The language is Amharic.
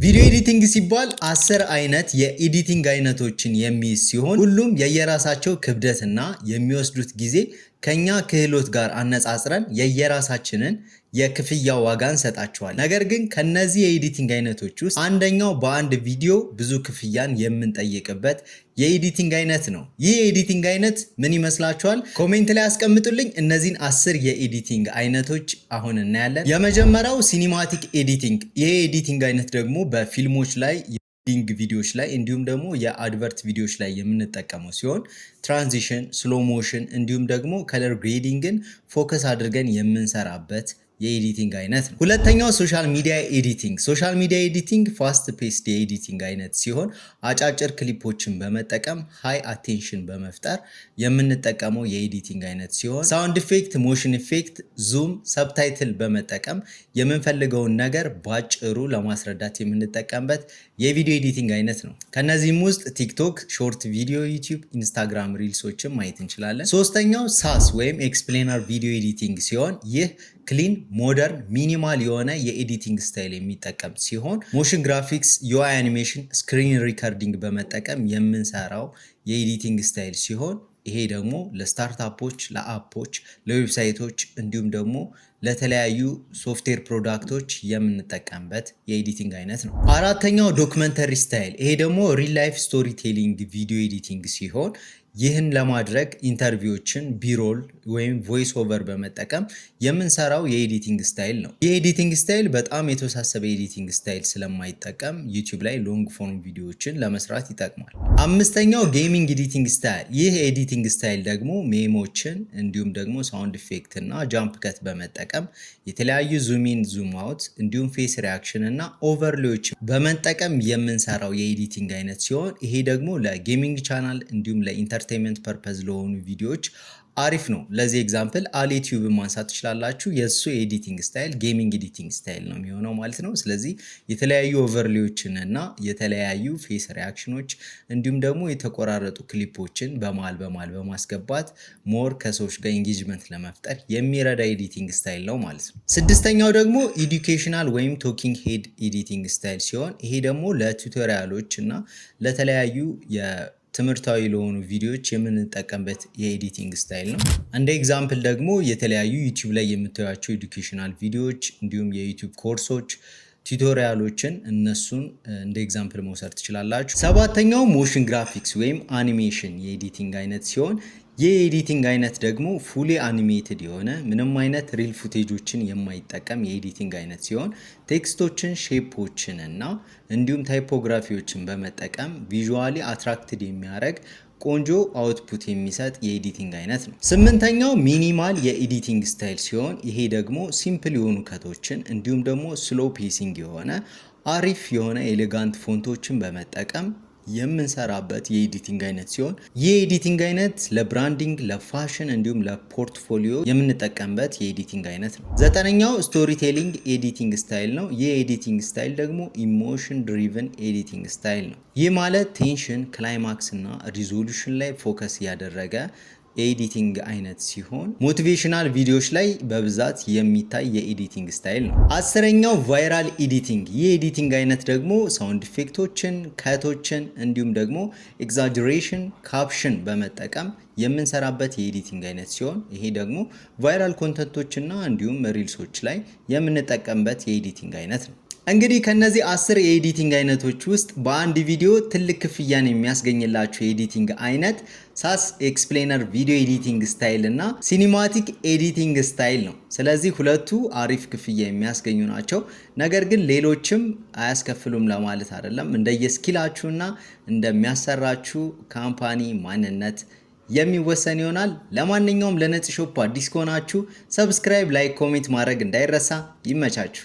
ቪዲዮ ኤዲቲንግ ሲባል 10 አይነት የኤዲቲንግ አይነቶችን የሚይዝ ሲሆን ሁሉም የየራሳቸው ክብደትና የሚወስዱት ጊዜ ከኛ ክህሎት ጋር አነጻጽረን የየራሳችንን የክፍያ ዋጋ እንሰጣቸዋለን። ነገር ግን ከነዚህ የኤዲቲንግ አይነቶች ውስጥ አንደኛው በአንድ ቪዲዮ ብዙ ክፍያን የምንጠይቅበት የኤዲቲንግ አይነት ነው። ይህ የኤዲቲንግ አይነት ምን ይመስላችኋል? ኮሜንት ላይ አስቀምጡልኝ። እነዚህን 10 የኤዲቲንግ አይነቶች አሁን እናያለን። የመጀመሪያው ሲኒማቲክ ኤዲቲንግ። ይህ የኤዲቲንግ አይነት ደግሞ በፊልሞች ላይ ቪዲዮዎች ላይ እንዲሁም ደግሞ የአድቨርት ቪዲዮዎች ላይ የምንጠቀመው ሲሆን ትራንዚሽን፣ ስሎ ሞሽን እንዲሁም ደግሞ ከለር ግሬዲንግን ፎከስ አድርገን የምንሰራበት የኤዲቲንግ አይነት ነው። ሁለተኛው ሶሻል ሚዲያ ኤዲቲንግ። ሶሻል ሚዲያ ኤዲቲንግ ፋስት ፔስድ የኤዲቲንግ አይነት ሲሆን አጫጭር ክሊፖችን በመጠቀም ሃይ አቴንሽን በመፍጠር የምንጠቀመው የኤዲቲንግ አይነት ሲሆን ሳውንድ ኢፌክት፣ ሞሽን ኢፌክት፣ ዙም፣ ሰብታይትል በመጠቀም የምንፈልገውን ነገር ባጭሩ ለማስረዳት የምንጠቀምበት የቪዲዮ ኤዲቲንግ አይነት ነው። ከነዚህም ውስጥ ቲክቶክ፣ ሾርት ቪዲዮ፣ ዩቲዩብ፣ ኢንስታግራም ሪልሶችን ማየት እንችላለን። ሶስተኛው ሳስ ወይም ኤክስፕሌነር ቪዲዮ ኤዲቲንግ ሲሆን ይህ ክሊን፣ ሞደርን፣ ሚኒማል የሆነ የኤዲቲንግ ስታይል የሚጠቀም ሲሆን ሞሽን ግራፊክስ፣ ዩአይ አኒሜሽን፣ ስክሪን ሪከርዲንግ በመጠቀም የምንሰራው የኤዲቲንግ ስታይል ሲሆን ይሄ ደግሞ ለስታርታፖች፣ ለአፖች፣ ለዌብሳይቶች እንዲሁም ደግሞ ለተለያዩ ሶፍትዌር ፕሮዳክቶች የምንጠቀምበት የኤዲቲንግ አይነት ነው። አራተኛው ዶክመንተሪ ስታይል። ይሄ ደግሞ ሪል ላይፍ ስቶሪ ቴሊንግ ቪዲዮ ኤዲቲንግ ሲሆን ይህን ለማድረግ ኢንተርቪዎችን ቢሮል ወይም ቮይስ ኦቨር በመጠቀም የምንሰራው የኤዲቲንግ ስታይል ነው። ይህ ኤዲቲንግ ስታይል በጣም የተወሳሰበ ኤዲቲንግ ስታይል ስለማይጠቀም ዩቲዩብ ላይ ሎንግ ፎርም ቪዲዮዎችን ለመስራት ይጠቅማል። አምስተኛው ጌሚንግ ኤዲቲንግ ስታይል። ይህ ኤዲቲንግ ስታይል ደግሞ ሜሞችን እንዲሁም ደግሞ ሳውንድ ኢፌክት እና ጃምፕ ከት በመጠቀም የተለያዩ ዙሚን፣ ዙም አውት እንዲሁም ፌስ ሪያክሽን እና ኦቨርሌዎችን በመጠቀም የምንሰራው የኤዲቲንግ አይነት ሲሆን ይሄ ደግሞ ለጌሚንግ ቻናል እንዲሁም ለኢንተርቴንመንት ፐርፐዝ ለሆኑ ቪዲዮዎች አሪፍ ነው። ለዚህ ኤግዛምፕል አልዩቲዩብ ማንሳት ትችላላችሁ። የእሱ የኤዲቲንግ ስታይል ጌሚንግ ኤዲቲንግ ስታይል ነው የሚሆነው ማለት ነው። ስለዚህ የተለያዩ ኦቨርሌዎችን እና የተለያዩ ፌስ ሪያክሽኖች እንዲሁም ደግሞ የተቆራረጡ ክሊፖችን በመሃል በማስገባት ሞር ከሰዎች ጋር ኢንጌጅመንት ለመፍጠር የሚረዳ ኤዲቲንግ ስታይል ነው ማለት ነው። ስድስተኛው ደግሞ ኤዱኬሽናል ወይም ቶኪንግ ሄድ ኤዲቲንግ ስታይል ሲሆን ይሄ ደግሞ ለቱቶሪያሎች እና ለተለያዩ ትምህርታዊ ለሆኑ ቪዲዮዎች የምንጠቀምበት የኤዲቲንግ ስታይል ነው። እንደ ኤግዛምፕል ደግሞ የተለያዩ ዩቲዩብ ላይ የምታዩቸው ኤዱኬሽናል ቪዲዮዎች እንዲሁም የዩቲዩብ ኮርሶች፣ ቱቶሪያሎችን እነሱን እንደ ኤግዛምፕል መውሰድ ትችላላችሁ። ሰባተኛው ሞሽን ግራፊክስ ወይም አኒሜሽን የኤዲቲንግ አይነት ሲሆን ይህ የኤዲቲንግ አይነት ደግሞ ፉሊ አኒሜትድ የሆነ ምንም አይነት ሪል ፉቴጆችን የማይጠቀም የኤዲቲንግ አይነት ሲሆን ቴክስቶችን፣ ሼፖችን እና እንዲሁም ታይፖግራፊዎችን በመጠቀም ቪዥዋሊ አትራክትድ የሚያደርግ ቆንጆ አውትፑት የሚሰጥ የኤዲቲንግ አይነት ነው። ስምንተኛው ሚኒማል የኤዲቲንግ ስታይል ሲሆን ይሄ ደግሞ ሲምፕል የሆኑ ከቶችን እንዲሁም ደግሞ ስሎ ፔሲንግ የሆነ አሪፍ የሆነ ኤሌጋንት ፎንቶችን በመጠቀም የምንሰራበት የኤዲቲንግ አይነት ሲሆን ይህ ኤዲቲንግ አይነት ለብራንዲንግ፣ ለፋሽን እንዲሁም ለፖርትፎሊዮ የምንጠቀምበት የኤዲቲንግ አይነት ነው። ዘጠነኛው ስቶሪ ቴሊንግ ኤዲቲንግ ስታይል ነው። ይህ ኤዲቲንግ ስታይል ደግሞ ኢሞሽን ድሪቨን ኤዲቲንግ ስታይል ነው። ይህ ማለት ቴንሽን፣ ክላይማክስ እና ሪዞሉሽን ላይ ፎከስ ያደረገ የኤዲቲንግ አይነት ሲሆን ሞቲቬሽናል ቪዲዮዎች ላይ በብዛት የሚታይ የኤዲቲንግ ስታይል ነው። አስረኛው ቫይራል ኤዲቲንግ። ይህ ኤዲቲንግ አይነት ደግሞ ሳውንድ ኢፌክቶችን፣ ከቶችን እንዲሁም ደግሞ ኤግዛጀሬሽን፣ ካፕሽን በመጠቀም የምንሰራበት የኤዲቲንግ አይነት ሲሆን ይሄ ደግሞ ቫይራል ኮንተንቶችና እንዲሁም ሪልሶች ላይ የምንጠቀምበት የኤዲቲንግ አይነት ነው። እንግዲህ ከነዚህ 10 የኤዲቲንግ አይነቶች ውስጥ በአንድ ቪዲዮ ትልቅ ክፍያን የሚያስገኝላችሁ የኤዲቲንግ አይነት ሳስ ኤክስፕሌነር ቪዲዮ ኤዲቲንግ ስታይል እና ሲኒማቲክ ኤዲቲንግ ስታይል ነው። ስለዚህ ሁለቱ አሪፍ ክፍያ የሚያስገኙ ናቸው። ነገር ግን ሌሎችም አያስከፍሉም ለማለት አይደለም። እንደየስኪላችሁና እንደሚያሰራችሁ ካምፓኒ ማንነት የሚወሰን ይሆናል። ለማንኛውም ለነፂ ሾፕ አዲስ ከሆናችሁ ሰብስክራይብ፣ ላይክ፣ ኮሜንት ማድረግ እንዳይረሳ። ይመቻችሁ።